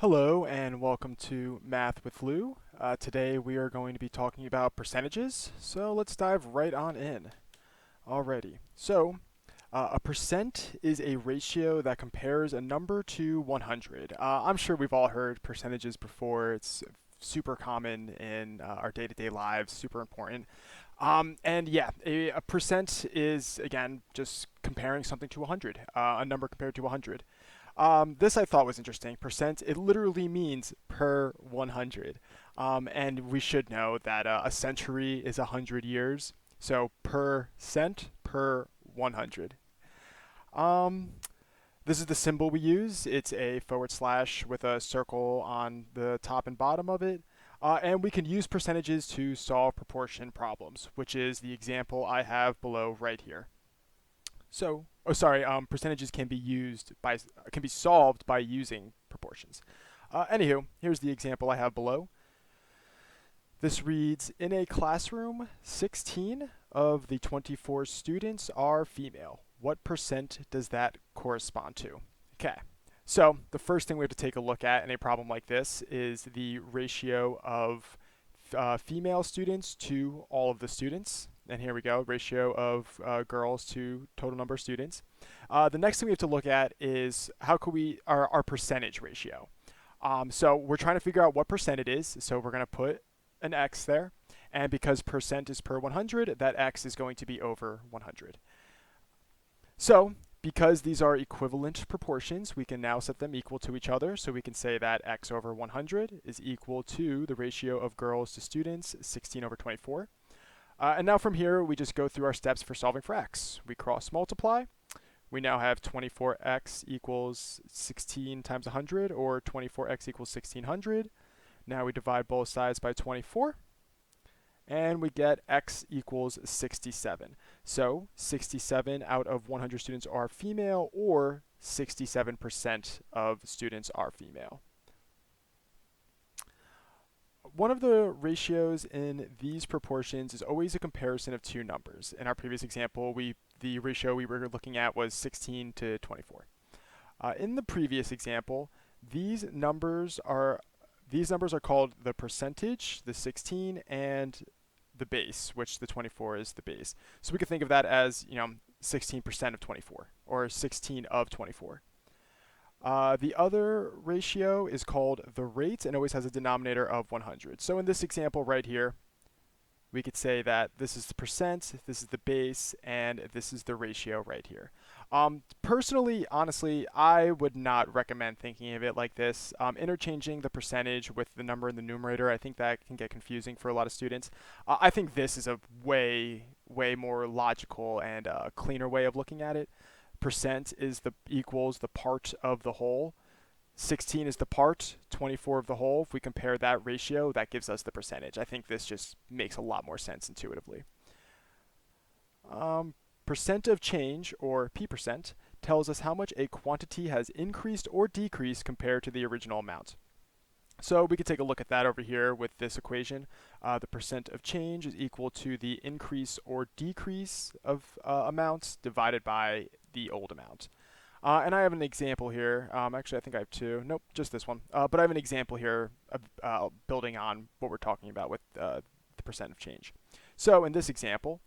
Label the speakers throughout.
Speaker 1: Hello and welcome to Math with Lou. Today we are going to be talking about percentages, so let's dive right on in. Alrighty, so a percent is a ratio that compares a number to 100. I'm sure we've all heard percentages before. It's super common in our day-to-day lives, super important. And yeah, a percent is, again, just comparing something to 100, a number compared to 100. This I thought was interesting. Percent, it literally means per 100. And we should know that a century is 100 years. So per cent per 100. Um, this is the symbol we use. It's a forward slash with a circle on the top and bottom of it. And we can use percentages to solve proportion problems, which is the example I have below right here. So, percentages can be solved by using proportions. Anywho, here's the example I have below. This reads, in a classroom, 16 of the 24 students are female. What percent does that correspond to? Okay, so the first thing we have to take a look at in a problem like this is the ratio of female students to all of the students. And here we go, ratio of girls to total number of students. The next thing we have to look at is how could our percentage ratio. So we're trying to figure out what percent it is. So we're going to put an x there. And because percent is per 100, that x is going to be over 100. So because these are equivalent proportions, we can now set them equal to each other. So we can say that x over 100 is equal to the ratio of girls to students, 16 over 24. And now from here, we just go through our steps for solving for x. We cross multiply. We now have 24x equals 16 times 100, or 24x equals 1600. Now we divide both sides by 24. And we get x equals 67. So 67 out of 100 students are female, or 67% of students are female. One of the ratios in these proportions is always a comparison of two numbers. In our previous example, the ratio we were looking at was 16 to 24. In the previous example, these numbers are called the percentage, the 16, and the base, which the 24 is the base. So we could think of that as 16% of 24, or 16 of 24. The other ratio is called the rate and always has a denominator of 100. So in this example right here, we could say that this is the percent, this is the base, and this is the ratio right here. Personally, honestly, I would not recommend thinking of it like this. Interchanging the percentage with the number in the numerator, I think that can get confusing for a lot of students. I think this is a way more logical and cleaner way of looking at it. Percent is equals the part of the whole. 16 is the part, 24 of the whole. If we compare that ratio, that gives us the percentage. I think this just makes a lot more sense intuitively. Percent of change, or p%, tells us how much a quantity has increased or decreased compared to the original amount. So we could take a look at that over here with this equation. The percent of change is equal to the increase or decrease of amounts divided by the old amount. And I have an example here. Actually, I think I have two. Nope, just this one. But I have an example here of building on what we're talking about with the percent of change. So in this example,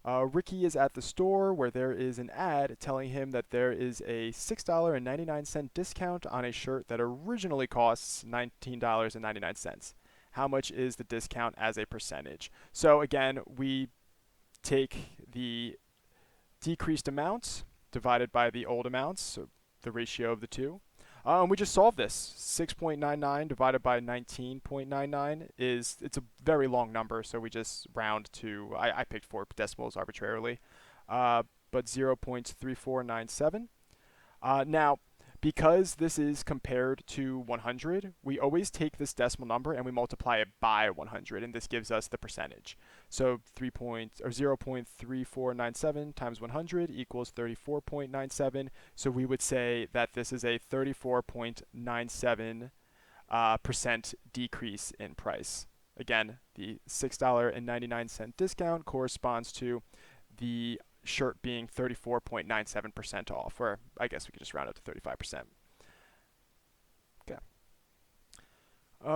Speaker 1: Ricky is at the store where there is an ad telling him that there is a $6.99 discount on a shirt that originally costs $19.99. How much is the discount as a percentage? So again, we take the decreased amounts divided by the old amounts, so the ratio of the two. And we just solve this. 6.99 divided by 19.99 it's a very long number, so we just round to, I picked 4 decimals arbitrarily, but 0.3497. Now, because this is compared to 100, we always take this decimal number and we multiply it by 100, and this gives us the percentage. So 0.3497 times 100 equals 34.97. So we would say that this is a 34.97 percent decrease in price. Again, the $6.99 discount corresponds to the shirt being 34.97% off, or I guess we could just round up to 35%. Okay.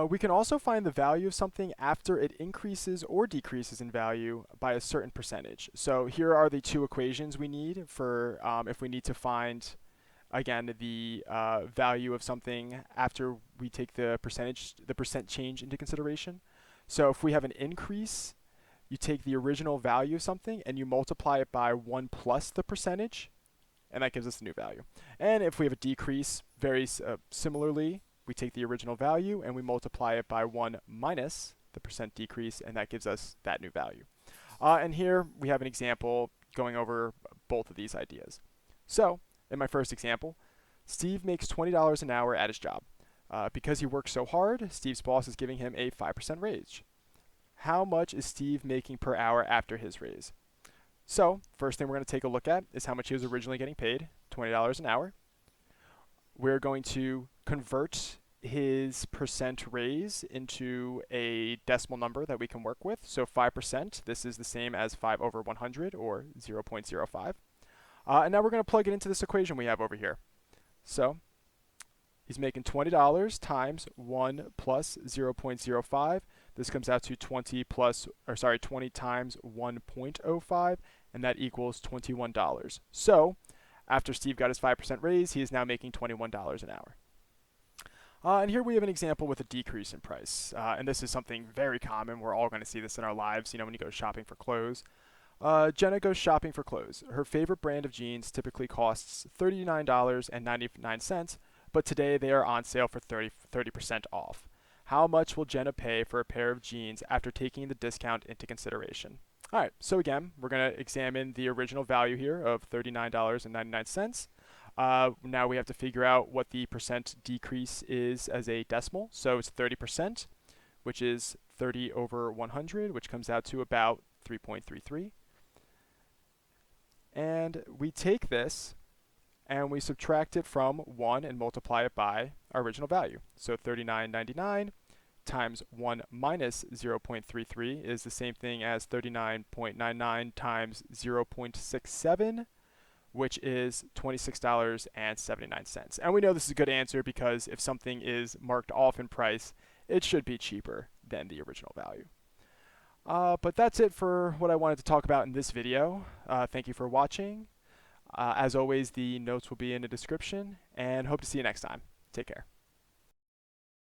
Speaker 1: We can also find the value of something after it increases or decreases in value by a certain percentage. So here are the two equations we need for if we need to find, again, the value of something after we take the percent change into consideration. So if we have an increase, you take the original value of something and you multiply it by 1 plus the percentage, and that gives us a new value. And if we have a decrease, very similarly, we take the original value and we multiply it by 1 minus the percent decrease, and that gives us that new value. And here we have an example going over both of these ideas. So, in my first example, Steve makes $20 an hour at his job. Because he works so hard, Steve's boss is giving him a 5% raise. How much is Steve making per hour after his raise? So, first thing we're going to take a look at is how much he was originally getting paid, $20 an hour. We're going to convert his percent raise into a decimal number that we can work with. So 5%, this is the same as 5 over 100, or 0.05. And now we're going to plug it into this equation we have over here. So he's making $20 times 1 plus 0.05. This comes out to 20 times 1.05, and that equals $21. So after Steve got his 5% raise, he is now making $21 an hour. And here we have an example with a decrease in price. And this is something very common. We're all going to see this in our lives, when you go shopping for clothes. Jenna goes shopping for clothes. Her favorite brand of jeans typically costs $39.99, but today they are on sale for 30% off. How much will Jenna pay for a pair of jeans after taking the discount into consideration? All right, so again, we're going to examine the original value here of $39.99. Now we have to figure out what the percent decrease is as a decimal. So it's 30%, which is 30 over 100, which comes out to about 3.33. And we take this and we subtract it from 1 and multiply it by our original value. So $39.99 times 1 minus 0.33 is the same thing as 39.99 times 0.67, which is $26.79. And we know this is a good answer because if something is marked off in price, it should be cheaper than the original value. But that's it for what I wanted to talk about in this video. Thank you for watching. As always, the notes will be in the description, and hope to see you next time. Take care.